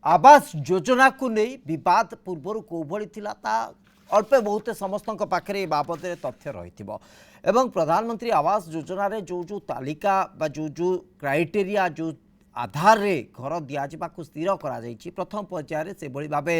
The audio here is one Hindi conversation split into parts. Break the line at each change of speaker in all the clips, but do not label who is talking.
आवास योजना को नहीं विवाद पूर्वर कोभली थिला ता अल्पे बहुत समस्त पाखे बाबद तथ्य रही एवं प्रधानमंत्री आवास योजना रे जो जो तालिका बा जो क्राइटेरिया जो आधार रे घर दिजा स्थिर कर प्रथम पर्यायर से भाव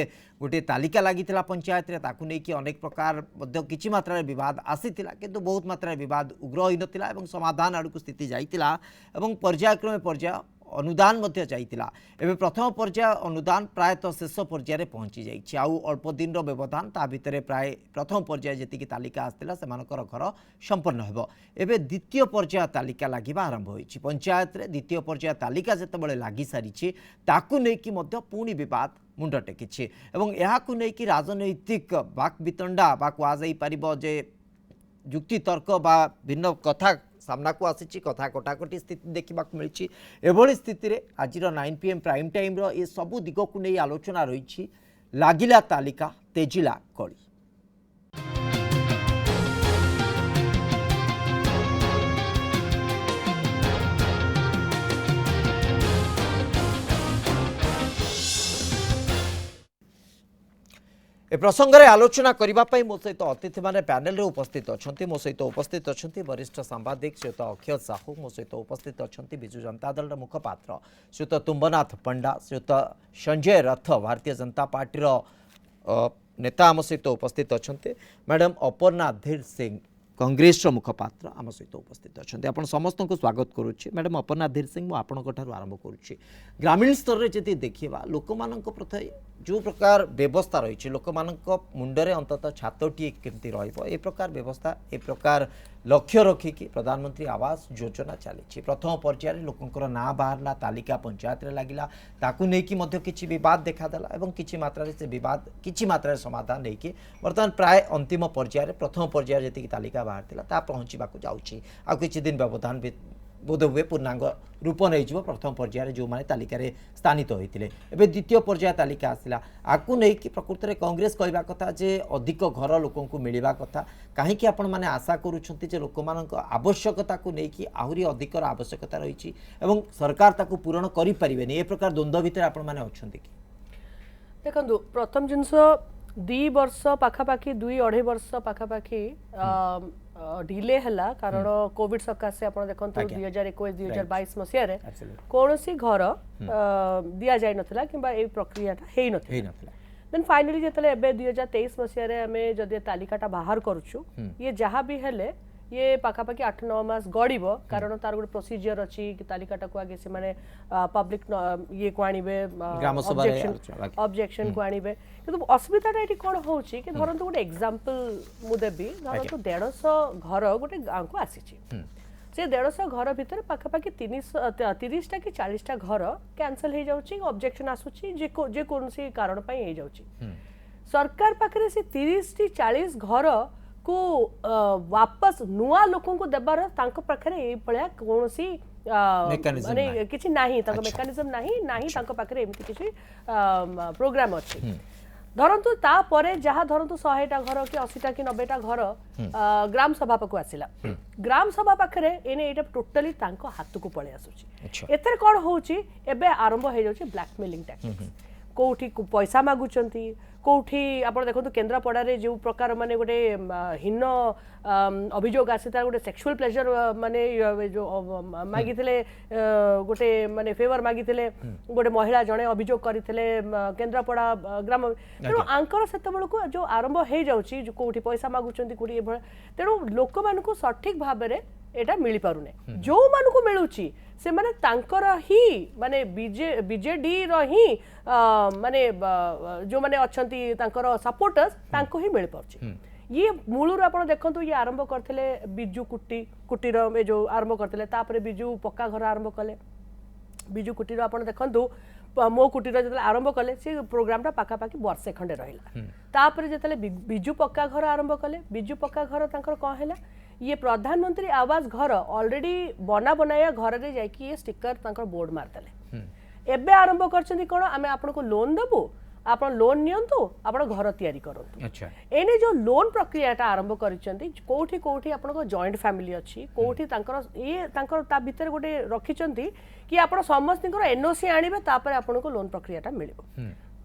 गोटे तालिका लगी पंचायत रे ताकू नहीं कि अनेक प्रकार किछि मात्रा रे विवाद आसीथिला किंतु बहुत मात्रा रे विवाद उग्र होई नथिला एवं समाधान आड़ को स्थिति जाइतिला एवं पर्यायक्रमे पर्याय अनुदान मध्य जाइतिला एवं प्रथम पर्याय अनुदान प्रायतः शेष पर्यायर पहुँची जाइछि आउ अल्प दिन व्यवधान ता भितर प्राय प्रथम पर्याय जी तालिका आसला से घर संपन्न हेबो एवं द्वितीय पर्याय तालिका लागिबा आरंभ होइछि पंचायत रे द्वितीय पर्याय तालिका जेतेबेले लागि सारिछि ताकू नै कि मध्य पुणी विवाद मुंड टेकिछि एवं एहाकू नै कि राजनैतिक बाक वितंडा बा कुआ जाई परिबो जे युक्ति तर्क बा भिन्न कथा सामना को आसी कथा कटाकटी स्थिति देखा मिली एभली स्थिति रे आज 9 PM प्राइम टाइम रो ये सबु दिग को नहीं आलोचना रही लागिला तालिका तेजिला कली। ए प्रसंग में आलोचना करने मो सहित अतिथि मैंने पैनल रे उपस्थित अच्छा मो सहित उपस्थित अच्छा वरिष्ठ सांबादिक श्रीयुत अक्षय साहू मो सहित उपस्थित अच्छा विजु जनता दल मुखपात्र श्रीयुत तुम्बनाथ पंडा श्रीयुत संजय रथ भारतीय जनता पार्टी नेता आम सहित उपस्थित अच्छा मैडम अपर्णा धीर सिंह कांग्रेस मुखपात्र आम सहित उपस्थित अच्छा आप समस्त को स्वागत करुच्ची मैडम अपर्णा धीर सिंह मुझे आपंठ आरंभ करुच्ची ग्रामीण स्तर में जदि देखा लोक मान प्रति जो प्रकार व्यवस्था रही लोक मान मुंडरे अंततः छातटी केमती रही प्रकार व्यवस्था ए प्रकार लक्ष्य रखिकी प्रधानमंत्री आवास योजना चली प्रथम पर्यायर लोकंर ना बाहरला तालिका पंचायत रे लगिला ताकू नेकी मध्य किछि विवाद देखादेला एवं किछि मात्रा से विवाद किछि मात्रा समाधान नहीं कि बर्तमान प्राय अंतिम पर्यायर प्रथम पर्यायर जी तालिका बाहर थिला ता पहुँचवाक जाउछि आ किछि दिन व्यवधान बोध हुए पूर्णांग रूप नहीं प्रथम पर्यायर जो माने तालिका रे स्थानित होते एवं द्वितीय पर्याय तालिका आसला आपको नहीं कि प्रकृत में कांग्रेस कहवा कथा जे अधिक घर लोक मिलवा कथा कहीं आपण मैंने आशा करुँच लोक आवश्यकता को लेकिन आहरी अधिक आवश्यकता रही सरकार ताकू पूरण करें ए प्रकार द्वंद्व भितर आपण मैंने अच्छा कि
देखो प्रथम जिनस 2 वर्ष पाखापाखि 2-2.5 वर्ष पाखापाखि डिले हैला कारण कोविड सकाशे आप देखो 2021-2022 मसीह कौन सी घर दि जाई नथिला किंबा ए प्रक्रियाटा हेई नथिला देन फाइनली जेतले एबे 2023 मसीह आम जदि तालिकाटा बाहर करूछु ये जहाँ भी हेले ये पाखापाखि 8-9 मास गड़ब कारण तार गोटे प्रोसीजर अच्छी तालिकाटा को आगे से माने पब्लिक ये को आनिबे ऑब्जेक्शन को आनिबे किंतु असुविधाटा ये कौन होची कि धरंतु गोटे एग्जांपल मु देबी धरंतु 150 घर गोटे गाँव को आसी से 150 घर भितर पाखापाखि 30टा कि 40टा घर कैंसल हो जाउची ऑब्जेक्शन आसुची जे कौन सी कारण पई हो जाउची सरकार पाखरे से 30-40 घर को वापस नुआ लोकों को देबार तांको पाखरे ए पळया कोनोसी माने किछि नाही तांको मेकानिज्म नाही तांको पाखरे एमति किछि प्रोग्राम अछि धरंतु ता परे जहा धरंतु 100टा घर कि 80टा कि 90टा घर ग्राम सभा पाखु आसिला ग्राम सभा पाखरे एने एटा टोटली तांको हाथ को पळे आसुची एथर कोन होउची एबे आरंभ हे जाउची ब्लैकमेलिंग टैक्टिक्स कोठी पैसा मागुचंती कोठी आपण देखो केन्द्रापड़ा रे जो प्रकार माने गोटे हीन अभियोग आसी तार गोटे सेक्सुअल प्लेजर माने जो मागिथिले गोटे माने फेवर मागिथिले गोटे महिला जणे अभियोग करथिले केन्द्रापड़ा ग्राम तेणु आंकर सेतबेल को जो आरंभ हे जाउची जो कोठी पैसा मागुचंती कोठी तेणु लोक मानकु सठिक भाबे रे एटा मिली पारुने जो मानकु मिलुची से माने तांकर ही माने बीजेडी रो ही माने जो माने अछंती तांकर सपोर्टर्स तांको ही मिल पाउची ये मूलर आपण देखंतु ये आरंभ करथिले बिजू कुटीर में जो आरंभ करथिले तापरे बिजू पक्का घर आरंभ कले बिजू कुटीर आपण देखंतु मो कुटीर जतले आरंभ कले से प्रोग्रामटा पाखापाखि वर्षे खंडे रहिला तापरे जतले बिजू पक्का घर आरंभ कले बिजू पक्का घर तांकर कौन हैला ये प्रधानमंत्री आवास घर ऑलरेडी बनाया घर रे जाई कि ये स्टिकर तांकर बोर्ड मारतले एबे आरंभ करछंती कोन आमे आपन को लोन देबो आपण लोन नियंतु आपण घर तैयारी करंतु
अच्छा
एने जो लोन प्रक्रियाटा आरंभ करिसेंती कोठी कोठी आपण जॉइंट फैमिली अछि कोठी तांकर ये तांकर ता भीतर गोटे रखिचंती कि आपण समस्तकर एनओसी आनिबे तापर आपण को लोन प्रक्रियाटा मिलिबो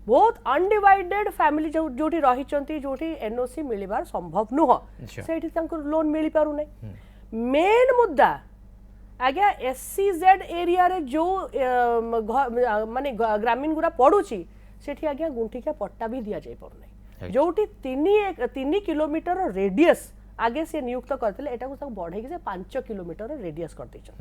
बहुत अनडिवाइडेड फैमिली जो जोठी रहिचंती जोठी एनओसी मिलिबार संभव नुह सेठी तांकर लोन मिलि पारु नै मेन मुद्दा आज्ञा एससीजेड एरिया रे जो माने ग्रामीण गुरा पडुची सेठी आज्ञा गुंठिका पट्टा भी दिया जाय परनै जोठी 3 किलोमीटर रेडियस आगे से नियुक्त करथिले एटा को बढ़े कि 5 किलोमीटर रेडियस कर दैछन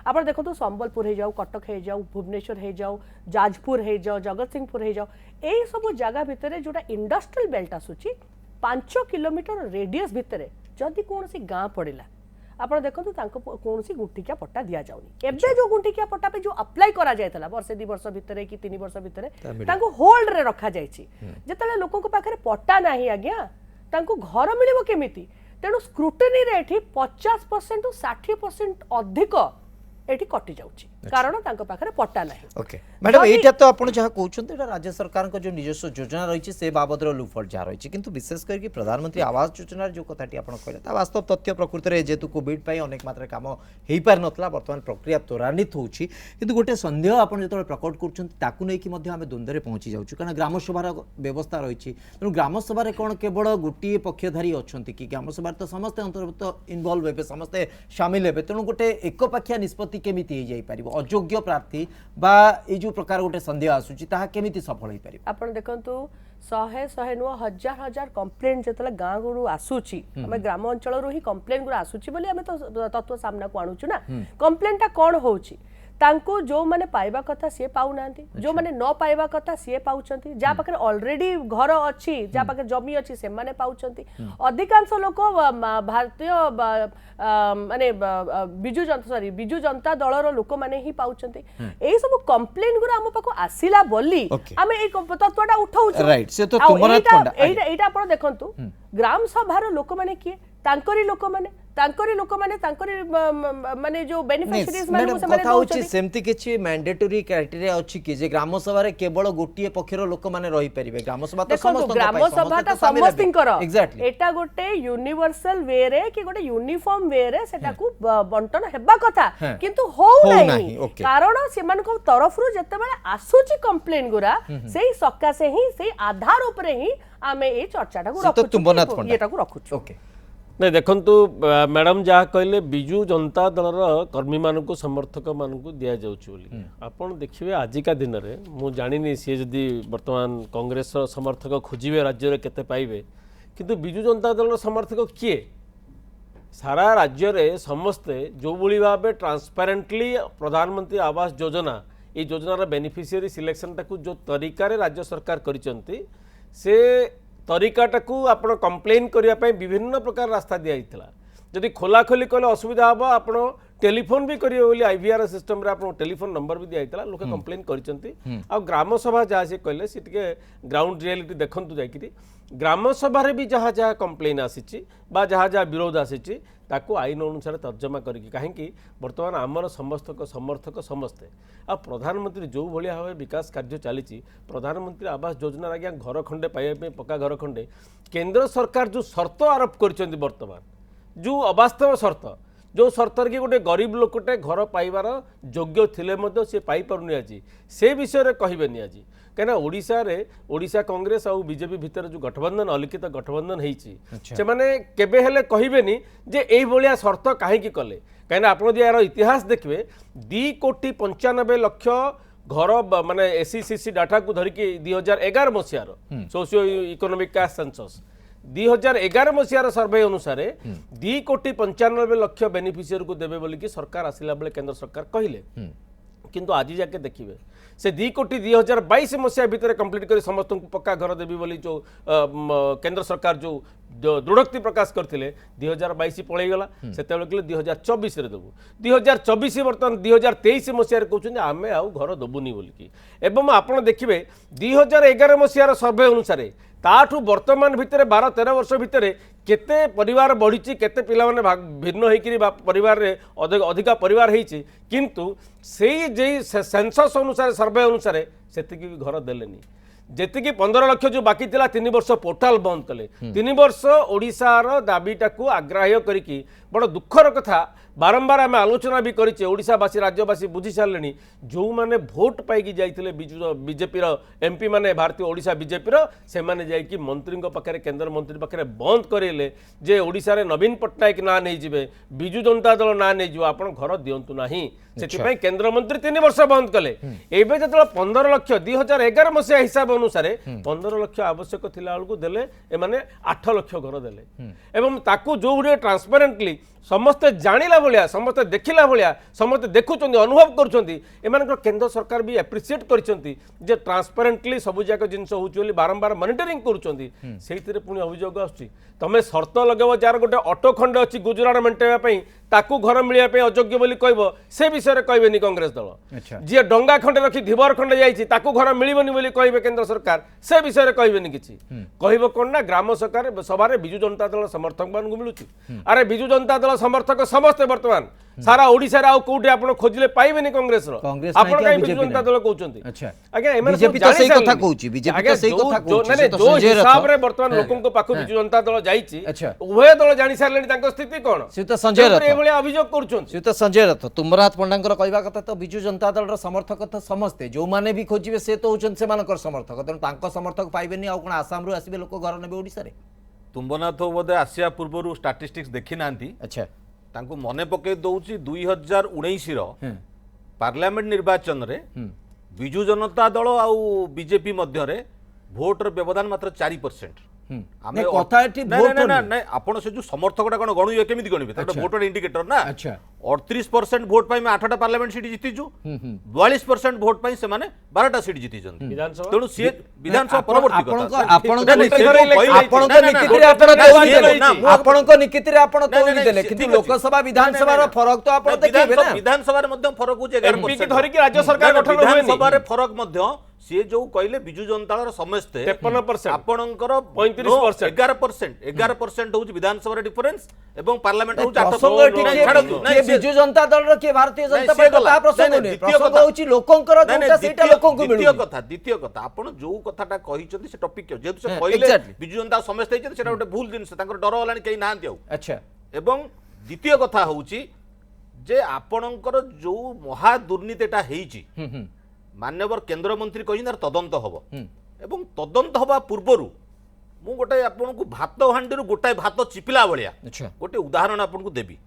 आपण देखो संबलपुर हे जाऊ कटक हे जाऊ भुवनेश्वर हे जाऊ जाजपुर हे जाऊ जगत सिंहपुर हे जाऊ एई सब जगह भितरे जोटा इंडस्ट्रियल बेल्ट आसुची 5 किलोमीटर रेडियस भितरे जदि कोनसी गां पड़िला आपण देखंतु तांको कोनसी गुंठिका पट्टा दिया जाउनी एबे जो गुंठिका पट्टा पे जो अप्लाई करा जायतला वर्ष 2 वर्ष भितरे कि 3 वर्ष भितरे तांको होल्ड रे रखा जायछि जेतले लोकन को पाखरे पट्टा नाही आज्ञा तांको घर मिलिबो केमिति तेणु स्क्रुटनी रे एठी 50% टू 60% अधिक एठी कटि जाउछि कारण तांको पाखरे पट्टा नाही
ओके मैडम एटा तो आपण जहा कहउछन एटा राज्य सरकार को जो निजस्व योजना रहिछि से बाबदर लूफल जा रहिछि किंतु विशेष करके प्रधानमंत्री आवास योजना जो कथाटी आपण कहले ता वास्तव तथ्य प्रकृति रे जेतु कोविड पई अनेक मात्रा काम हेई पार नतला वर्तमान प्रक्रिया त्वरान्वित होउछि किंतु गोटे संदेह आपण जेतोले प्रकट करछन ताकु नै कि मध्ये हम द्वंद्व रे पहुंची जाउछु कारण ग्राम सभार व्यवस्था रहिछि तेणु ग्राम सभा रे कोन केवल गोटी पक्षधारी अछंती कि ग्राम सभा तो समस्त अंतर्गत इन्वॉल्व हेबे समस्त शामिल हेबे तेणु गोटे एकपाखिया निष्पत्ति केमिति हे जाई पारिबो अयोग्य प्रार्थी बा ए जो प्रकार गोटे संदेह आसुची ताहा केमिति सफल होई पारिबो
आपण देखंतु 100 नु हजार कंप्लेंट जेतला गां गुरु आसुची हमें ग्राम अंचल रु ही कंप्लेंट गुरु आसुची बोली हमें तो तत्व सामना को आणुछु ना कंप्लेंट ता कोन होउची तांको जो माने पाइबा कथा से पाउ नांती जो माने न पाइबा कथा से पाउचंती जा पाखरे ऑलरेडी घर अछि जा पाखरे जमी अछि से माने पाउचंती अधिकांश लोक भारतीय माने बिजु जनता दलर लोक माने ही पाउचंती एई सब कंप्लेन गुरा हम पाको आसिला बोली हमें ए तत्वटा उठाउछु
राइट से तो तुमरात पंडा
एटा आपण देखंतु ग्राम सभार लोक माने किए तांकरी लोक माने माने जो बेनिफिशियरीज माने से माने
होची सेमति किछि मैंडेटरी क्राइटेरिया अछि कि जे ग्राम सभा रे केवल गोटिए पक्षर लोक माने रहि परिबे ग्राम सभा तो समस्त
ग्राम सभा ता समस्तिंकर एटा गोटे यूनिवर्सल वे रे कि गोटे यूनिफॉर्म वे रे सेटा को बंटन हेबा कथा किंतु हो नाही कारण से मान को तरफ रु जते बेले आसुची कंप्लेन गुरा सेही सक्का से ही सेही आधार ऊपर ही आमे ए चर्चाटा को रखु एटा को रखु
ओके नहीं देखंतु मैडम जहाँ कहले बिजु जनता दलर कर्मी मानक समर्थक मानक दि जाउछि बोली आपण देखिबे आजिका दिन रे मु जानिनी सी जदि वर्तमान कांग्रेस समर्थक खोजिबे राज्य रे केते पाइबे किंतु बिजु जनता दलर समर्थक किए सारा राज्य रे समस्ते जो भली भाबे ट्रांसपेरेंटली प्रधानमंत्री आवास योजना ये योजनार बेनिफिशियरी सिलेक्शन टाकू जो तरीका रे राज्य सरकार करिसंती से तरीकाटा को आपण कंप्लेन करने विभिन्न प्रकार रास्ता दिया जदि खोलाखोली कले असुविधा हम आप टेलीफोन भी करेंगे बोली आईवीआर सिस्टम रे आपन टेलीफोन नंबर भी दिया लोक कंप्लेन करचंती आ ग्राम सभा जहाँ से कहले सी टिके ग्राउंड रियलिटी देखंतु जाकि ग्राम सभा रे भी जहाँ जहाँ कंप्लेन आसी बा जहाँ जहाँ विरोध आसी ताकू आईन अनुसार तर्जमा करिकी कहीं बर्तमान आमर समस्त समर्थक समस्ते आ प्रधानमंत्री जो भाया भाव विकास कार्य चली प्रधानमंत्री आवास योजना आज्ञा घर खंडे पाइबा पक्का घर खंडे केंद्र सरकार जो शर्त आरोप कर बर्तमान जो अवास्तव शर्त जो शर्तर कि गोटे गरीब लोकटे घर पाइबार योग्य थिले मध्य से पाई पारुनी आज से विषय रे कहबेनी आज कहीं ओडिशा रे ओडिशा कांग्रेस और बीजेपी भितर जो गठबंधन अलिखित गठबंधन होईची से माने केबे हेले कहबेनी जे एई भलिया शर्त काहे की कले कहीं आप यार इतिहास देखिए 2,95,00,000 घर माने एससीसी डाटा को धरिकी 2011 मसीहार सोशियो इकोनोमिक कास्ट सेंसस 2011 मसीहार सर्वे अनुसार 2,95,00,000 बेनिफिशियरी को देवे बोलिकी सरकार आसिला बेले केंद्र सरकार कहले किंतु आज जाके देखिए से 2,02,2022 मसीहा भितर कंप्लीट कर समस्त को पक्का घर देवी बोली जो केंद्र सरकार जो दृढ़ोक्ति प्रकाश करते 2022 पलैगला से 2024 देवु 2024 बर्तमान 2023 मसीह कहते आम आउ घर देवुनी बोलिकी एवं आपड़ देखिए 2011 मसीहार सर्वे अनुसार ताठू वर्तमान भितर 12-13 वर्ष भितर केते परिवार बढ़ी केते पिला माने भिन्न होइकरी परिवार रे अधिका परिवार होइछि किंतु सेई जे सेंसस अनुसार सर्वे अनुसार सेतिकी घर देलेनी जेतिकी 15 लाख जो बाकी थिला 3 वर्ष पोर्टाल बंद कले 3 वर्ष ओडिशार दाबीटा को आग्राह्य करिकी बड़ दुखर कथा बारंबार आम आलोचना भी करें ओडिशावासी राज्यवासी बुझी सारे जो मैंने भोट पाई जाइए बिजु बीजेपी एमपी माने भारतीय ओडिशा बीजेपी से माने जाइए मंत्री पाखे केंद्र मंत्री पाखे बंद करेले जे ओडिशा रे नवीन पट्टनायक ना नहीं जिवे बिजु जनता दल ना नहीं जीव आपण घर दिंतु ना से केंद्र मंत्री 3 वर्ष बंद कले एवं जो 15 लाख 2011 मसीहा हिसाब अनुसार 15 लाख आवश्यक थिला बेलू देले एमाने 8 लाख घर देले एवं ताकू जो गुड़े ट्रांसपेरेंटली समस्ते जानिला भलिया समस्ते देखिला भलिया समस्ते देखुचंदी अनुभव करुचंदी एमानकर केंद्र सरकार भी एप्रिशिएट करिसंती जे ट्रांसपेरेंटली सब जाक जिंस होउची बोली बारंबार मॉनिटरिंग करुचंदी सेहितरे पुनी अभियोग आछी तमे शर्त लगेबो जार गोटे ऑटो खंड अछि गुजरात मेंटेबा पई ताकू घर मिलिया पे अयोग्य बोली कहबो से विषय रे कहबेनी कांग्रेस दल जे डंगा खंडे रखी धीवर खंडे जाइछि ताकू घर मिलिबनी बोली कहबे केंद्र सरकार से विषय रे कहबेनी किछि कहबो कोन ना ग्राम सरकार सभारे बिजु जनता दल समर्थक मान को मिलुछि अरे बिजु जनता दल समर्थक समस्त वर्तमान सारा ओडिसा रे आ कोठी आपण खोजले पाइबेनी कांग्रेस रो आपण काई बिजु जनता दल कहउचंती अच्छा आगे एमन
बीजेपी तो सही कथा कहउची बीजेपी तो सही कथा कहउची
माने जो हिसाब रे वर्तमान लोकन को पाखु बिजु जनता दल जाईची उभय दल जानि सारलेनी तांको स्थिति कोन
से तो संजय रथ
एभली अभियोग करूचंती
से तो संजय रथ तुमरात पंडांकर कहबा कथा तो बिजु जनता दल रो समर्थक तो समस्ते जो माने भी खोजिबे से तो होचन से मानकर समर्थक तेन तांको समर्थक पाइबेनी आ कोन आसाम रो आसीबे लोक घर नेबे ओडिसा रे
तुंबनाथ बोधे आसिया पूर्व स्टाटिस्टिक्स देखी नांती
अच्छा
तांको मने पके दउची 2019 रो पार्लियामेंट निर्वाचन रे बिजु जनता दल आ बीजेपी मध्य रे भोट रो व्यवधान मात्र 4%।
आमे कथा एठी भोट
ना आपण से जो समर्थकटा कोन गणुए केमिति गणिबे त भोटर इंडिकेटर ना
अच्छा
38% भोट पाई में 8टा पार्लियामेंट सीट जीतिजु 42% भोट पाई से माने 12टा सीट जीतिजन तेणु सी विधानसभा परवर्ती कथा
आपणको निकित रे आपण तोई देले किंतु लोकसभा विधानसभा रो फरक तो आपण देखिबे ना
विधानसभा रे मध्यम फरक हो 11%
एमपी की धरि के राज्य सरकार गठन होएनी
विधानसभा रे फरक मध्य सी जो कहले बिजु जनता दल समस्ते
53%
आपणकर
35%
11% होउची विधानसभा रे डिफरेंस एवं पार्लियामेंट होउची 8%
बिजु जनता दल रो के भारतीय जनता पार्टी ता प्रसंग नै प्रसंग होउची लोकंकर जोटा सेटा लोकंकु मिलु
द्वितीय कथा आपण जो कथाटा कहिचंती से टॉपिक जेतु से कहले बिजु जनता समस्ते हिचंती सेटा गोटे भूल जिंस तांकर डर हलानी केही नांती आउ
अच्छा
एवं द्वितीय कथा होउची जे आपणकर जो महा दुर्नीतिटा हेइची मान्यवर केंद्र मंत्री कहिनार तदंत हबो एवं तदंत हबा पूर्वरु मु गोटे आपन को भात हांडी गोटाए भात चिपिला भलिया गोटे उदाहरण आपन को देबी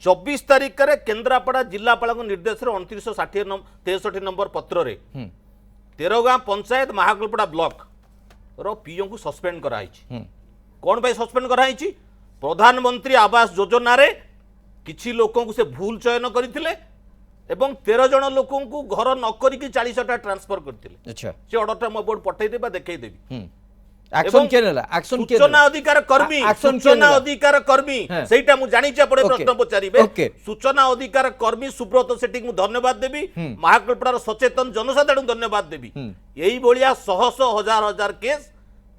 24 तारिख रे केंद्रापड़ा जिलापाल निर्देश 2963 नंबर पत्र रे 13 गाँ पंचायत महाकलपड़ा ब्लॉक रो पीओ को सस्पेंड कराई कौन भाई सस्पेंड कराई प्रधानमंत्री आवास योजना रे किछि लोकों को से भूल चयन करथिले एवं 13 जन लोकों को घर न करिक 40टा ट्रांसफर करथिले
अच्छा
से ऑर्डरटा मो बोर्ड पठै देबा देखै देबी
एक्शन केनेला एक्शन के
सूचना अधिकार कर्मी सूचना अधिकार कर्मी सेटा मु जानि छ पड़े प्रश्न पचारिबे सूचना अधिकार कर्मी सुब्रत सेठी मु धन्यवाद देबी महाकल्पनार सचेतन जनसाधारण धन्यवाद देबी एई बोलिया शह शह हजार हजार केस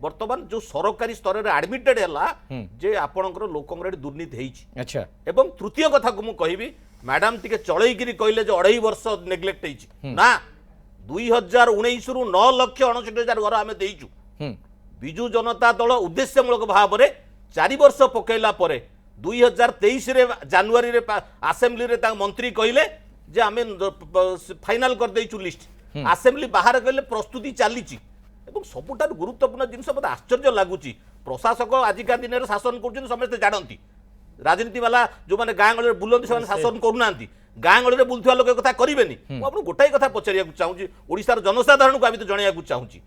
वर्तमान जो सरकारी स्तर रे एडमिटेड हला जे आपनकर लोकंग रे दुर्नीति हेइछि
अच्छा
एवं तृतीय कथा को मु कहिबी मैडम टिके चळैगिरी कहले जे 2.5 वर्ष नेग्लेक्ट हेइछि ना 2019 रु 9,69,000 घर आमे देइछु बिजु जनता दल उद्देश्यमूलक भाव में 4 वर्ष पकैला परे 2023 रे जनवरी रे असेंबली रे ता मंत्री कहले जे आमे फाइनल कर देइछु लिस्ट असेंबली बाहर कहले प्रस्तुति चलीची एवं सबुटा गुरुत्वपूर्ण जिनस मत आश्चर्य लागुची प्रशासक आजिका दिन रे शासन करछन समस्त जानंती राजनीति वाला जो माने गां गळे बुलंती से शासन करूनांती गां गळे बुलथुवा लोक कथा करिवेनी मु आपन गोटाई कथा पचारिया चाहूची ओडिसा रो जनसाधारण को आबि तो जणिया चाहूची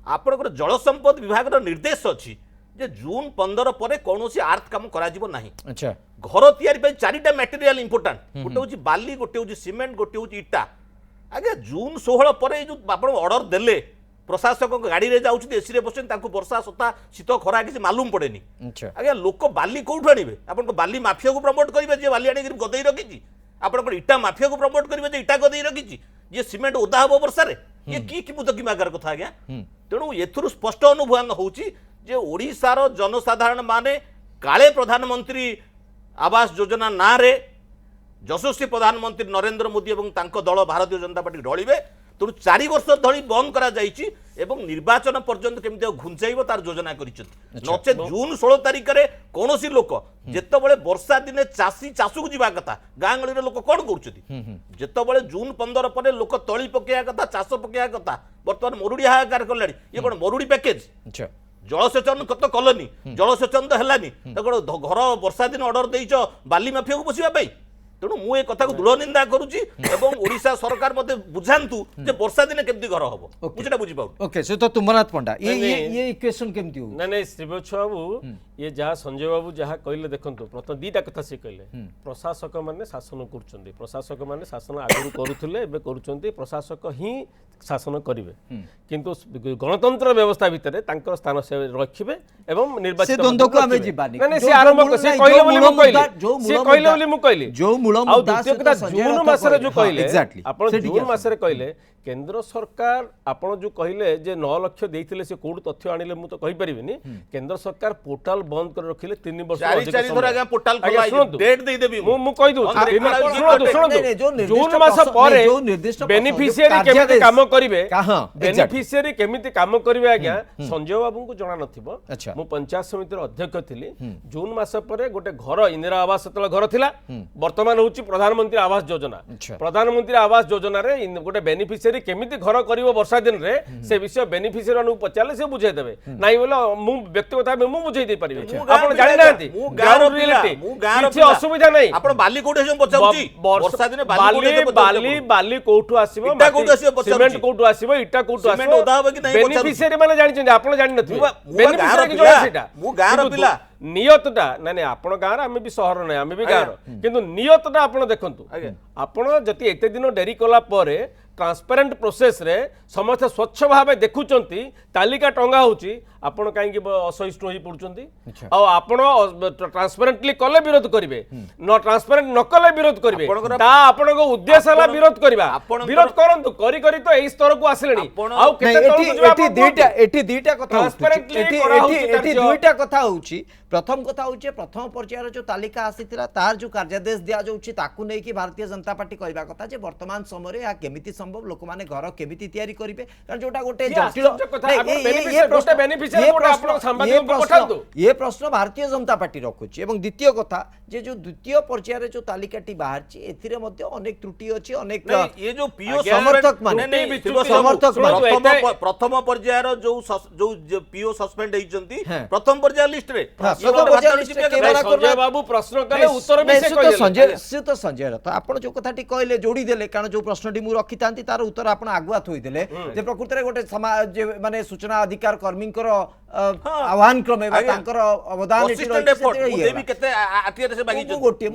आपनकर जल संपद विभाग रो निर्देश अछि जे जून 15 परे कोनोसी आर्थ काम करा जिवो नाही
अच्छा
घर तयारी पे चारिटा मटेरियल इंपोर्टेंट गोटे होची बाली गोटे होची सीमेंट गोटे होची इटा आगे जून 16 परे जो आपण ऑर्डर देले प्रशासक गाड़ी रे जाउछि एसी रे बसन तांको वर्षा सता शीत खरा किसी मालूम पड़ेनी
अच्छा
आगे लोक बाली कोठु आनिबे आपण को बाली माफिया को प्रमोट करिवे जे बाली आनी गदेई रखिछि आपण को इटा माफिया को प्रमोट करिवे जे इटा गदेई रखिछि ये सीमेंट ओदा हबो वर्षा रे ये की मुदकी मागर कथा आज्ञा तेणु एथुरु स्पष्ट अनुभव होउछि जे ओडिसार जनसाधारण माने काले प्रधानमंत्री आवास योजना ना रे यशस्वी प्रधानमंत्री नरेंद्र मोदी एवं तांको दल भारतीय जनता पार्टी ढलिबे तेणु 4 वर्ष धरी बंद करा जाइछि एवं निर्वाचन पर्यंत केମିତି घुंचाइब तार योजना करिछथि नचे जून 16 तारिख रे कोनोसी लोक जेतबळे वर्षा दिने चासी चासु को जीवा कथा गां गळी रे लोक कोन करूछथि जेतबळे जून 15 परे लोक तळी पकेया कथा चास पकेया कथा वर्तमान मरुडी हाहाकार करलानी ये कोन मरुडी पैकेज
अच्छा
जलसेचन कत कलनी जलसेचन तो हेलानी घर वर्षा दिन ऑर्डर देइछ बाली माफिया को बसिबा पई तेणु मु ए कथा को दृढ़ निंदा करुच्ची एवं ओडिशा सरकार मते बुझांतु जे वर्षा दिन केमती घर हबो मुझेटा बुझी पाउ
ओके सो तो तुंबनाथ पंडा ये इक्वेशन केमती हो
ना नहीं श्रीवत्स बाबू ये जहाँ संजय बाबू जहाँ कहले देखंतु प्रथम दीटा कथा से कहले प्रशासक माने शासन करछन्ते प्रशासक माने शासन आगु करूथले एबे करूछन्ते प्रशासक ही शासन करिवे किंतु गणतंत्र व्यवस्था भितरे तांकर स्थान से रखिबे एवं निर्वाचित
से द्वंद्व को हमें जीवानी
ना से आरंभ से कहले बोली मु कहले से कहले बोली मु कहले
जो मूल
आ
मुद्दा
द्वितीय कथा जून मासरे जो कहले
एग्जैक्टली
आपण जून मासरे कहले केंद्र सरकार आपण जो कहले जे 9 लाख देइथिले से कोड तथ्य आनिले मु तो कहि परिबिनी केंद्र सरकार पोर्टल बंद कर रखिले 3 वर्ष
चारि थोड़ा आगे पोर्टल खोला डेट दे देबी
मु कहि दउ जून मास परे बेनिफिशियरी केमिति काम करिवे बेनिफिशियरी केमिति काम करिवे आज्ञा संजय बाबू को जणा नथिबो मु पंचायत समिति अध्यक्ष थिली जून मास परे गोटे घर इंदिरा आवास तळ घर थिला वर्तमान होची प्रधानमंत्री आवास योजना प्रधानमंत्री आवास योजना रे गोटे बेनिफिशियरी केमिति घर करिवो वर्षा दिन रे से विषय बेनिफिशियरी अनु पचाले से बुझाई देबे नाही बोले मु व्यक्तिगत भाबे मु बुझाई दे परिबे आपण जानि नांती ग्राउंड रियलिटी किछि असुविधा नै
आपण बाली कोठे हम पचाउची वर्षा दिन
बाली कोठु आसीबो
इटा कोठु आसीबो
सीमेंट कोठु आसीबो इटा कोठु आसीबो
सीमेंट ओदा होबे कि नै
बेनिफिशियरी माने जानि छथि आपण जानि नथि बेनिफिशियरी कि जोड़ा सेटा
मु गार पिला
नियतटा ना आपण गाँव आम भी सहर ना आम भी गाँव किंतु नियतटा आपण देखंतु आपण जति एते दिन डेरी कला परे ट्रांसपेरेंट प्रोसेस रे समस्त स्वच्छ भाव देखुचंती तालिका टंगा होची आपण काई असहिष्णु होई पड़ुचंती आ आपण ट्रांसपेरेंटली कले विरोध करिवे न ट्रांसपेरेंट न कले विरोध करिवे ता आपण को उद्देश्य हला विरोध करबा विरोध करंतु करी करी तो एई स्तर को आसिलेनी आ केते तळ
एटी दुईटा कथा एटी दुईटा कथा होची प्रथम कथा होची प्रथम पर्यायर जो तालिका आसीतिला तार जो कार्यादेश दिया जाउची ताकू नै कि भारतीय जनता पार्टी कहबा कथा जे वर्तमान समय रे आ केमिति संभव लोक माने घर केमिति तयारी करिवे कारण जोटा गोटे जटिल ये प्रश्न भारतीय जनता पार्टी रखुची एवं द्वितीय कथा जे जो द्वितीय पर्यायर जो तालिकाटी बाहरची एथिरे मध्ये अनेक त्रुटि अछि अनेक
ये जो पीओ
समर्थक माने
प्रथम पर्यायर जो पीओ सस्पेंड हेचंती प्रथम पर्यायर लिस्ट रे
संजय बाबू प्रश्न कले उत्तर भी से कहले
संजय रथ आपण जो कथाटी कहले जोड़ी देले कारण जो प्रश्नटी मु रखी तांती तार उत्तर आपण आगुआ थोई देले जे प्रकृति रे गोटे समाज माने सूचना अधिकार कर्मी आह्वान क्रमे अवदान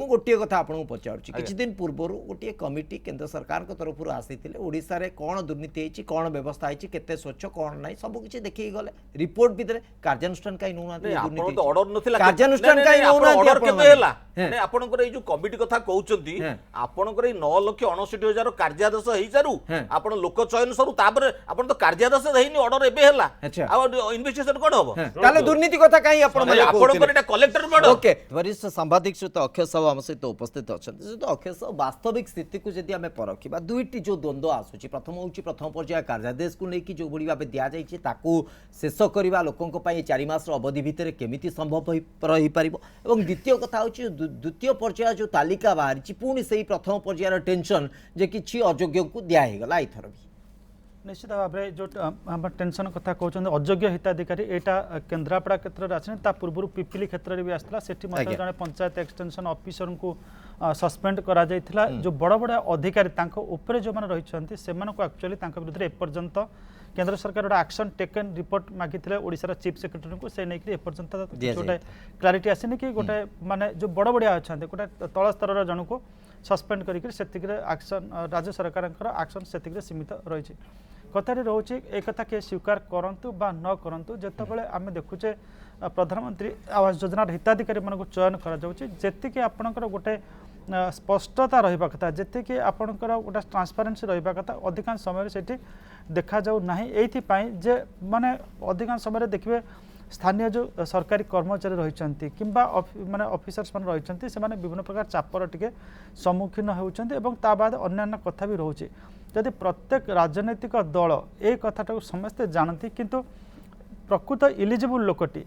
गोटे कथा आपको पचारुछि किछि दिन पूर्व गोटे कमिटी केंद्र सरकार तरफ आसीथिले ओडिसा रे कोन दुर्नीति हेछि कोन व्यवस्था हेछि केते स्वच्छ कोन नै सब किछि देखि गले रिपोर्ट भितरे कार्यानुष्ठान काई नउना
दुर्नीति तो ऑर्डर नथिला
कार्यानुष्ठान काई नउना
ऑर्डर केबे हैला नै आपनकर ए जो कमिटी कथा कहउचंती आपनकर ए 9,69,000 कार्यादेश हेइ जारु आपन लोक चयन सरू तापर आपन तो कार्यादेश देहिनी ऑर्डर एबे हैला आ इन्वेस्टिगेशन कोन होबो
ताले दुर्नीति कथा काई
आपनकर एटा कलेक्टर मड
ओके वरिष्ठ सांबादिक श्रीत अक्षय साहू आम सहित उपस्थित अच्छा तो अक्षय साहू वास्तविक स्थिति को जदि आम परखा दुईटी जो द्वंद्व आसूँ प्रथम हूँ प्रथम पर्याय कार्यादेश को लेकिन जो भाई भाव दि जाए शेष करवा लोकों 4 मास अवधि भितर केमिति संभव रही पार और द्वितीय कथा हूँ द्वितीय पर्याय जो तालिका बाहरी पुणी से प्रथम पर्यायर टेंशन जे कि अयोग्य को दिगला एथर भी
निश्चित भाव में जो टेंशन कथा कहते अयोग्य हिताधिकारी यहाँ केन्द्रापड़ा क्षेत्र में आसने पूर्व पिपिली क्षेत्र में भी आसाला से जड़े पंचायत एक्सटेंशन ऑफिसर को सस्पेंड करा जाइथिला जो बड़ बड़ अधिकारी उपरे जो मैंने रही से एक्चुअली विरुद्ध एपर्यंत केंद्र सरकार गोटे एक्शन टेकन रिपोर्ट मागिथिले ओडिशा चीफ सेक्रेटरी को से नहीं एपर्यंत गोटे क्लारिटी आसनी कि गोटे माने जो बड़ बड़िया अच्छा गोटे तल स्तर जन को सस्पेंड करके एक्शन राज्य सरकार एक्शन से सीमित रही कथाटी रोचे एक कथा किए स्वीकार करंतु बा न करंतु जेतेबेले आमे देखुचे प्रधानमंत्री आवास योजना हिताधिकारी मानक चयन करा जाउची जेतिके आपनकर गोटे स्पष्टता रहिबा कथा जेतिके आपनकर गोटे ट्रांसपेरेंसी रहिबा कथा अधिकांश समय सेठी देखा जाउ नाही एथि पई जे माने अधिकांश समय देखिबे स्थानीय जो सरकारी कर्मचारी रही किंबा माने ऑफिसर्स मान रही से विभिन्न प्रकार चापर टिके सम्मुखीन होती बाद अन्य कथा भी रोचे जदि प्रत्येक राजनैतिक दल ए कथाटा समस्ते जानती किंतु प्रकृत इलिजिबल लोकटी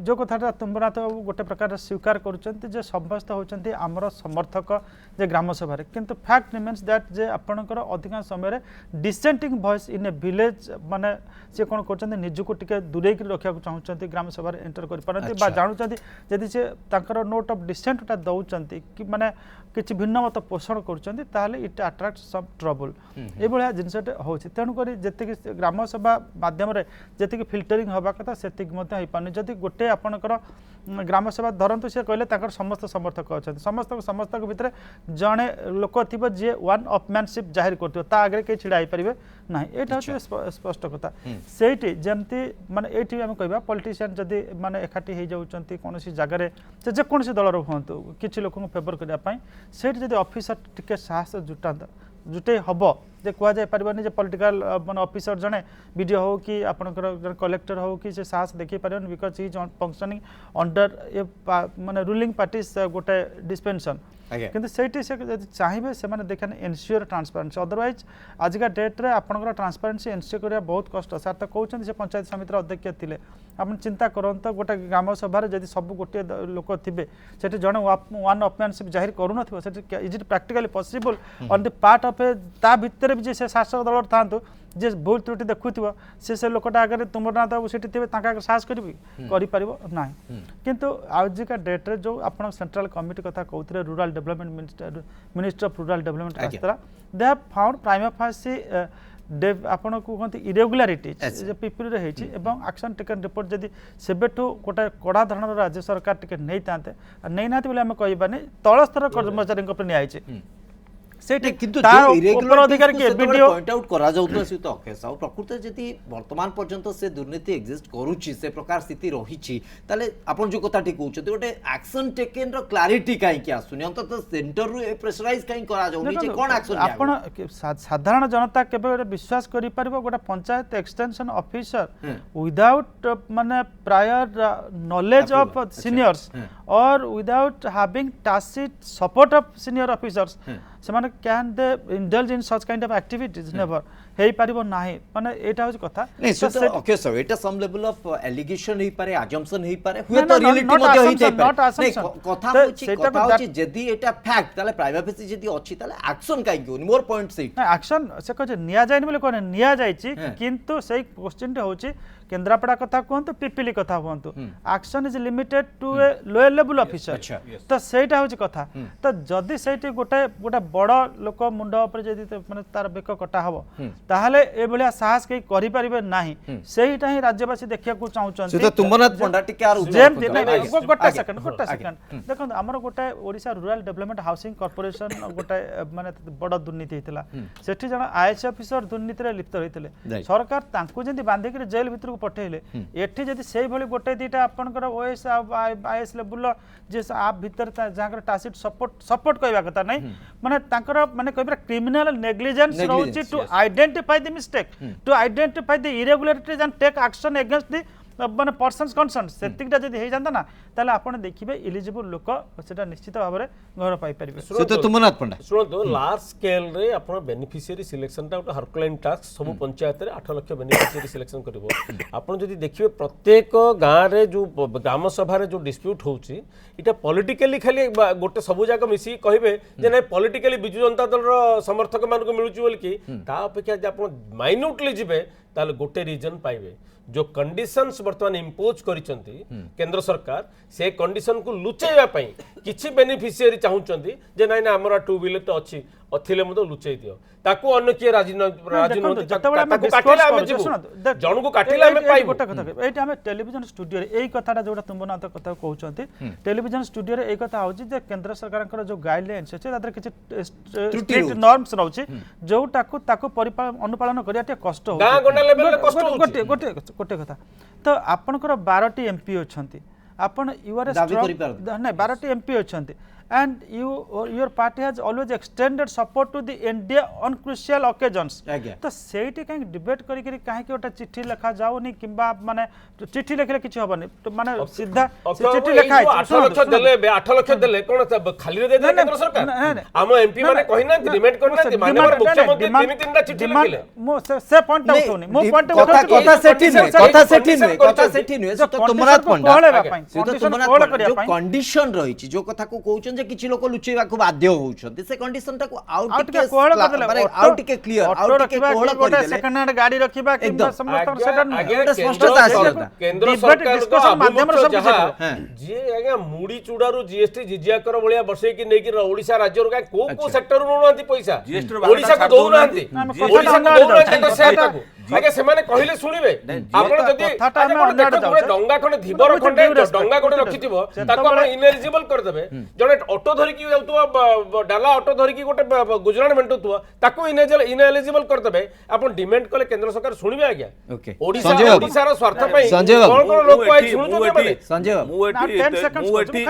जो कथा तुम्बनाथ बाबू गोटे प्रकार स्वीकार करुँचे समस्त होती आमर समर्थक जे ग्राम सभा किंतु फैक्ट रिमेन्स दैट जे आपणकर अधिकांश समय dissenting voice in A village माने सी कौन कर निजुक टिके दूरे रखा चाहते ग्राम सभा एंटर कर जानते जदि से नोट ऑफ डिसेंट दौरान कि माने किसी भिन्न मत पोषण कर इट अट्राक्ट सम ट्रबल ये जिनसटे हो तेणुक जी ग्राम सभा मध्यम जी फिल्टरिंग हवा कथा से पानी जदि गोटे आपणकर ग्राम सभा धरतु सी कहले समस्त समर्थक अच्छा समस्त समस्त भितर जड़े लोक थी जी वन अपमैनशिप जाहिर कर आगे कहीं छिड़ा पारे ना यहाँ हूँ स्पष्ट कथा से जमती माने ये आम कह पॉलिटिशियन जदि माने एकाठी हो जाती कौन जगार से जेकोसी दलर हूँ किसी लोक फेवर करने से ऑफिसर टिके साहस जुटे हम जे कहुई पारनी जे पॉलिटिकल माने ऑफिसर जड़े वीडियो हो कि आपंकर कलेक्टर हो कि से साहस देखी पारे बिकज ही फंक्शनिंग अंडर ए माने रूलिंग पार्टी गोटे डिस्पेंशन किंतु सेठी से चाहिए से माने देखने एनश्योर ट्रांसपेरेंसी अदरवाइज आजिका डेट रे आपनकर ट्रांसपेरेंसी एनश्योर करिया बहुत कष्ट सर तो कहते से पंचायत समिति अध्यक्ष थिले आप चिंता करते गोटे ग्राम सभा जब सब गोटे लोक थे से जड़े वन अपमैनशिप जाहिर करूँ is it practically possible on the part of a ता भितर भी जे शासक दल था जे भूल त्रुटि देखुव से लोकटा आगे तुम ना बाबू से साहस करें ना किंतु आजिका डेट्रे जो आप सेंट्रल कमिटी कथा कहते rural development minister of rural development आसला दे हैव फाउंड प्राइमा फासी आपन को कहते इरेगुलारिटीज पीपल एवं एक्शन टेकन रिपोर्ट जदि सेबेठू गोटे कड़ा धरण राज्य सरकार टिके नहीं थाते नहीं ना बोले आम कहबानी तल स्तर कर्मचारी नियाई
प्रकृत जदि वर्तमान पर्यंत से दुर्नीति एक्जिस्ट करुच्ची से प्रकार स्थिति रही आपन जो कथा कहते गोटे एक्शन टेकन रो क्लैरिटी कहीं आसुनी अंत सेंटर रु प्रेशराइज कहीं करा जाउनी जे कोन एक्शन
आपण साधारण जनता केबे विश्वास करि परबो गोटे पंचायत एक्सटेंशन ऑफिसर विदाउट माने प्रायर नॉलेज ऑफ सीनियर्स और without having tacit support of senior officers से can they indulge in such kind of activities never हेई पारिबो नाही माने एटा होज कथा
ओके सर एटा सम लेवल ऑफ एलिगेशन हेई पारे अजम्पशन हेई पारे हुए तो रियलिटी मध्ये हेई जाय पारे कथा होची जदी एटा फैक्ट ताले प्राइवेसी जदी अछि ताले एक्शन काई कि मोर पॉइंट से
एक्शन से कह निया जाय बोले कोन निया जायछि किंतु सेही क्वेश्चन टे होची केन्द्रापड़ा कथा कहतु पिपिली कथा कहतु action is limited to a lower level officer तो सेटा होची कथा तो जदी सेठी गोटे गोटे बड़ लोक मुंड ऊपर जदी माने तार बेक कटा हबो ताहले ए भलिया साहस के करि परिबे नाही सेहीटा ही राज्यवासी देखिया को चाहउचन
से तो तुमनाथ पंडा टिके आर
गोटा सेकंड देखो हमर गोटे Odisha rural development housing corporation गोटे माने बड़ दुर्नीति हेतिला सेठी जण आईएएस ऑफिसर दुर्नीति रे लिप्त होइतिले सरकार तांकु जंदी बांधे के जेल भितर पठेले एठी जदि सेही भली गोटे दीटा आपनकर ओएस आईएएस लेवल जे आप भीतर जहां टासिट सपोर्ट कहबा कथा नहीं माने तांकर माने कहबा क्रिमिनल नेग्लिजेंस रहउची to identify the mistake to identify the irregularities and take action against the माने पर्सन्स कंसर्न सेतिकटा जदि हे जानता ना ताले आपण देखिबे एलिजिबल लोक सेटा निश्चित भाव में घर पाई परिबे
से तो तुमनाथ पंडा
सुनो लार्ज स्केल रे आपण बेनिफिशियरी सिलेक्शन टा उटा हरक्लाइन टास्क सब पंचायत रे 8 लाख बेनिफिशियरी सिलेक्शन करबो आपण जदि देखिबे प्रत्येक गां रे जो ग्राम सभा रे जो डिस्प्यूट होउची इटा पॉलिटिकली खाली गोटे सब जाक मिसी कहिबे जे नै पॉलिटिकली बिजु जनता दल रो समर्थक मान को मिलुची बोल कि ता अपेक्षा जे आपण माइन्यूटली जिबे ताले गोटे रीजन पाइबे जो कंडीशंस वर्तमान इम्पोज करिसंती केंद्र सरकार से कंडीशन को लुचैया पई किछि बेनिफिशियरी चाहुचंती जे नै ना हमरा टू व्हीलर तो अछि अथिले मतो लुचै दियो ताको अन्य के राजनीति ताको काटिला हम जिबु जण को काटिला हम पाइबो
गोटा कथा एटा हम टेलीविजन स्टूडियो रे एई कथाटा जोटा तुमनाथ कथा कहउचंती टेलीविजन स्टूडियो रे एई कथा होची जे केंद्र सरकार जो गाइडलाइंस छै तादर किछि स्ट्रिक्ट नॉर्म्स रहउची जोटा को ताको अनुपालन करिया ते कष्ट हो
गां गोंडा लेवल रे कष्ट होची
गोटे कथा तो आपनकर 12टी एमपी अछंती आपण यू आर नहीं 12टी MP अछंती and your party has always extended support to the NDA on crucial occasions.
आज्ञा
तो सेठी कहीं डिबेट करी कहीं गोटे चिट्ठी लिखा जाऊनी किंबा माने चिट्ठी लिखले किछि हबनी तो माने सीधा चिट्ठी लिखा
8 लाख देले 8 लाख देले कोन खाली दे दे केंद्र सरकार हम एमपी माने कहि ना डिमांड करना माननीय मुख्यमंत्री तीन तीनटा चिट्ठी लिखले
मो से पॉइंट उठौनी मो पॉइंट
कथा सेठी नुहे तो तुमनाथ पंडा जो कंडीशन रही जो कथा को कहउछन जे किछि लोक लुचेबा को बाध्य होउछन से कंडीशन टा को आउट टिके क्लियर आउट टिके कोहळ कर देले
सेकंड हैंड गाड़ी रखिबा किंबा समस्त सेटा
स्पष्टता केंद्र सरकार को माध्यम रे सब जे आगे मुड़ी चूड़ारू जीएसटी जिजिया कर भलिया बसे की नै की ओडिसा राज्य रो को सेक्टर रो नथि पैसा ओडिसा को दउ नथि ओडिसा को दउ नथि सेटा को आगे से माने कहिले सुनिबे आपण जदी डंगा खंडे धीबर खंडे डंगा कोटे रखिथिबो ताको आपण इनएलिजिबल कर देबे जने ऑटो धरि की जाउतबो डाला ऑटो धरि की गोटे गुजराण मेंटुतबो ताको इनएलिजिबल कर देबे आपण डिमांड कले केंद्र सरकार सुनिबे आज्ञा ओडिसा रो स्वार्थ पई कोन कोन लोक पई सुनुछन माने
संजय
मुएटी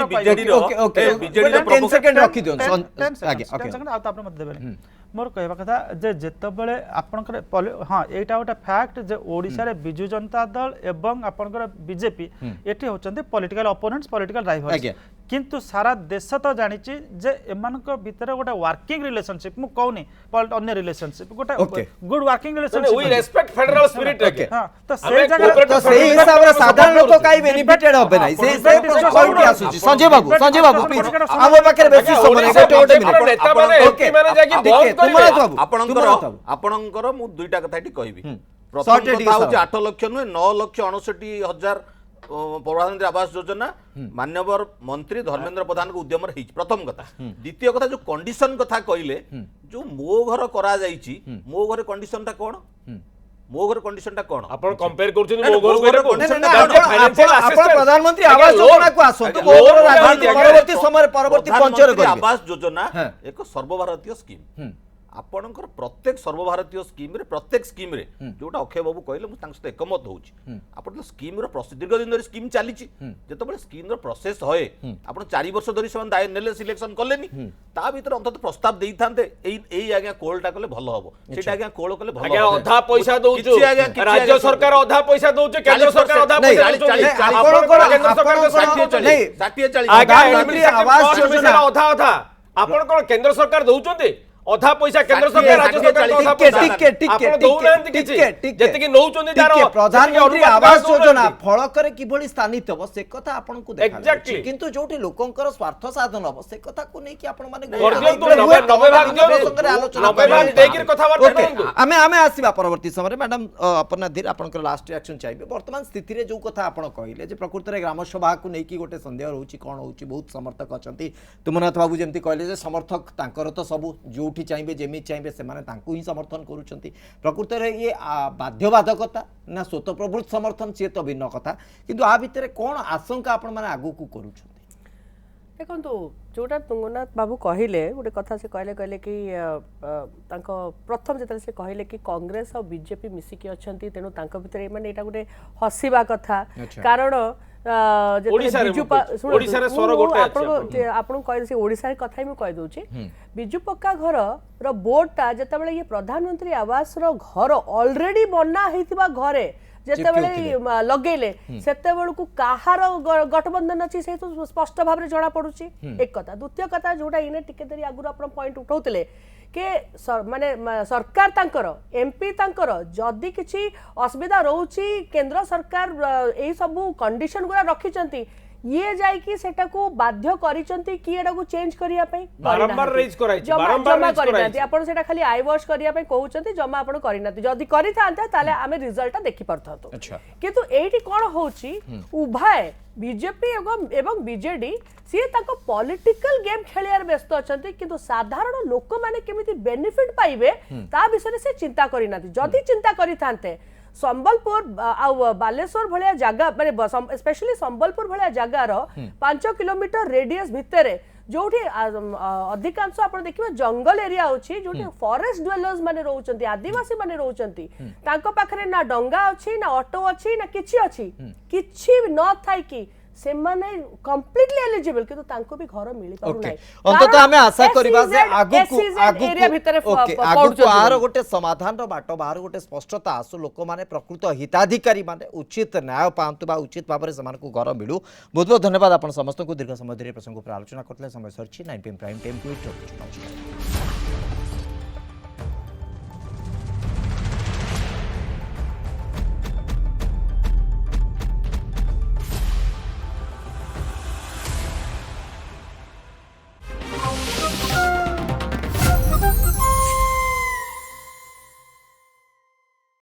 बीजेडी रो बीजेडी रो
10 सेकंड रखि दियो
आगे ओके सेकंड आ त आपण मत देबे मोर कहवा कथा जे जेतबेले आपनकर हाँ एटा गोटे फैक्ट जे ओडिसा रे बिजु जनता दल एवं आपनकर बीजेपी एठी होचंती पॉलिटिकल अपोनेंट्स पॉलिटिकल राइवल्स किंतु सारा देश तो जानी जे एमानक भीतर गोटे वर्किंग रिलेशनशिप मु कहूनी अन्य रिलेशनशिप गोटे good working relationship
we respect federal spirit रखे
हां तो से जगह
तो सही हिसाब रे साधारण लोक काई बेनिफिटेड होबे नै से पॉइंट आसुची संजय बाबू प्लीज आबो पाखरे बेसी समय गोटे मिनिट
नेता माने एमपी माने जाकी बंद
तुमनाथ
आपणकर मु दुईटा कथाटी कहबी प्रथम कथा होची 8 लाख नुहे 9,69,000 प्रधानमंत्री आवास योजना मान्यवर मंत्री धर्मेंद्र प्रधान को उद्यम रही प्रथम कथा द्वितीय कथा जो कंडीशन कथा कहले जो मो घर करा जाईची मो घर कंडीशन टा कोन मो घर कंडीशन टा कोन
आपण कंपेयर करछन मो घर को
आपण प्रधानमंत्री आवास योजना को आसंतु मो घर राजनीति परवर्ती समय परवर्ती पंचर करिवे
आवास योजना एक सर्वभारतीय स्कीम आपणकर प्रत्येक सर्वभारतीय स्कीम रे प्रत्येक स्कीम रे जोटा अक्षय बाबू कहले मु तांस एकमत होउची आपण स्कीम रो दीर्घ दिन स्कीम चलीची जेतबे स्कीम रो प्रोसेस होए आपण 4 वर्ष धरि समान दाय नेले सिलेक्शन करलेनी ता भीतर अंतत प्रस्ताव देई थांते एई आज्ञा कोलटा कले भलो हबो सेटा आज्ञा कोल कले भलो
आज्ञा आधा पैसा दउछु राज्य सरकार आधा पैसा दउछु केंद्र सरकार आधा पैसा दउछु आपणकर केंद्र सरकार
60
40 आवास योजना आधा आपण कोन केंद्र सरकार दउचंती अधा पैसा केंद्र सरकार राज्य सरकार अधा पैसा आपण दउनांती किछि जति कि नउचोनी तारो
प्रधानमंत्री आवास योजना फल करे किभली स्थानित हो से कथा आपन को देखा
Exactly.
किंतु जोटी लोकंकर स्वार्थ साधन हो से कथा को नै कि आपण माने
90 भाग देकिर कथा वार्ता करंतु
आमे आसीबा परवर्ती समय मैडम अपना धीर आपनकर लास्ट रिएक्शन चाहिबे वर्तमान स्थिति रे जो कथा आपण कहिले जे प्रकृति रे ग्राम सभा को नै कि गोटे संदेह रहउची कोन होउची बहुत समर्थक अछंती तुमनाथ बाबू जेमति कहले जे समर्थक तांकर तो सब जो चाहिए जेमी चाहिए से ही समर्थन करुँच प्रकृत में ये बाध्यबाधकता ना स्वतःप्रवृत्त समर्थन सी तो भिन्न कथा किंतु आ भितर कौन आशंका आपण माने आगु को करूछ
देखो जोटा तुंगनाथ बाबू कहले गोटे कथा से कहले कि प्रथम जो से कहले कि कांग्रेस और बीजेपी मिसिकी अछंती तेणु तांको भितर माने एटा गोटे हसीबा कथा कारण बिजु पक्का घर बोर्डटा जिते ये प्रधानमंत्री आवास घर ऑलरेडी बना होता घरे जिते लगेले सेते बेलू कहार गठबंधन अच्छी से तो स्पष्ट भाव में जना पड़ुची एक कथा द्वितीय कथा जोटा इने टिके देरी आगु आप पॉइंट उठाउतले के माने सरकार तांकर एमपी तांकर जदि किछि असुविधा रहउची केंद्र सरकार एई सब कंडीशन गुरा रखिचंती ये जाई कि सेटा को बाध्य करिचंती कि एटा को चेंज करिया पई
बारंबार रेज कराई बारंबार रेज कराई
आपण सेटा खाली आई वॉश करिया पई कहउचंती जमा आपण करिनाती जदि करि थांता ताले आमे रिजल्ट देखि परथतो किंतु एठी कोन होउची उभय बीजेपी एवं बीजेडी सी ताको पॉलिटिकल गेम खेलियार व्यस्त अछंती किंतु साधारण लोक माने केमिति बेनिफिट पाइबे ता विषय से चिंता करिनाती जदि चिंता करि थांते संबलपुर आ बालेश्वर भलिया जगह माने स्पेशली संबलपुर भलिया जगार 5 किलोमीटर रेडियस भितरे जोठी अधिकांश आपण देखिबे जंगल एरिया होची जोठी फॉरेस्ट ड्वेलर्स माने रहउचंती आदिवासी माने रहउचंती तांको पाखरे ना डंगा अछि ना ऑटो अछि ना किछि अछि किछि न थाई कि ସେମାନେ କମ୍ପ୍ଲିଟଲି ଏଲିଜିବଲ କିନ୍ତୁ ତାଙ୍କୁ ବି ଘର ମିଳି ପାରୁ
ओके
ନାହିଁ
अंततः आमे आशा करिबा जे
एरिया भितर
ओके आगु आरो गोटे समाधान रो बाटो बाहर गोटे स्पष्टता आसु लोक माने प्रकृत हिताधिकारी माने उचित न्याय पांतु बा उचित भाबरे समान को घर मिलू बहुत बहुत धन्यवाद आपण समस्त को दीर्घ समय धरि प्रसंग पर आलोचना करतले समय सरछि 9 PM प्राइम टाइम ट्वीट